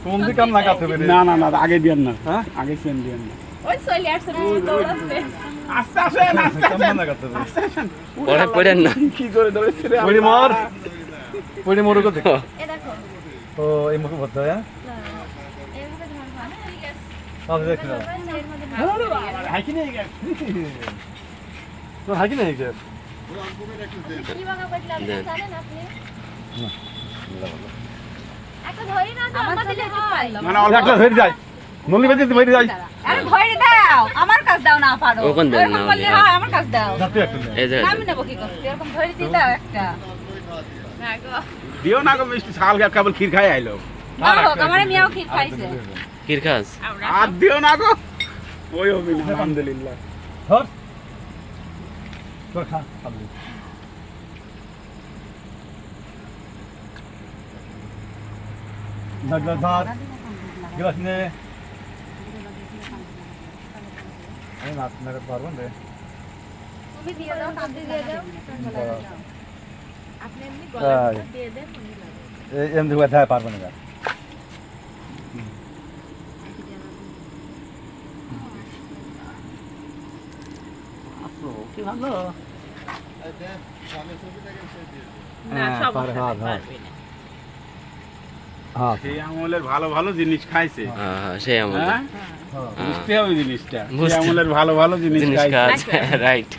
কোন দিকে কাম লাগাতে হবে না না না আগে দিয়েন না হ্যাঁ আগে চেন দিয়েন না ওই চলে আসছে দৌড়াচ্ছে আস্তে আসেন আস্তে কাম আসেন লাগাতে হবে আস্তে আসেন পরে পড়েন না কি করে ধরেছে রে পড়ি মর পড়ি মর কত এ দেখো ও এই মুখ বলতে হ্যাঁ এভাবে ধরবা না ঠিক আছে সব দেখি না এর মধ্যে হাইকি নিয়ে গেছে তো হাকি নাই কে কি বাগা বদলা আপনি দেন। জানেন আপনি একটা ধরি না তো আমাদের দিকে পারলাম মানে অল্প একটা ধরে যায় নলি বেজে ধরে যায় আরে ধরে দাও আমার কাছ দাও না পারো ওখান দেন না এরকম করলে হলে, হয় আমার কাছ দাও যাতে একটা নে। এই যে আমি নেবো কি করতে এরকম ধরে দিয়ে দাও একটা না গো দিও না গো মিষ্টি ছাল গা কেবল ক্ষীর খাই আইলো না হোক আমার মিয়াও কি খাইছে কিরখাস আর দিও না গো ওই হবে না আলহামদুলিল্লাহ ধর তোর খা খাবি ধর ধর ধর গিলাস নে আমি নাচ না পারবো রে তুমি দিয়ে দাও কাঁদি দিয়ে দাও আপনি এমনি তাই। গলাটা দিয়ে দেন এমনি কথা পারবো না কি ভালো না হ্যাঁ, সব পারে, হ্যাঁ, হ্যাঁ। পারবে না হ্যাঁ সেই আমলের ভালো ভালো জিনিস খাইছে হ্যাঁ সেই আমাদের হ্যাঁ বুঝতে হবে জিনিসটা সেই বুঝতে- আমলের ভালো ভালো জিনিস জিনিস খাইছে খাওয়া রাইট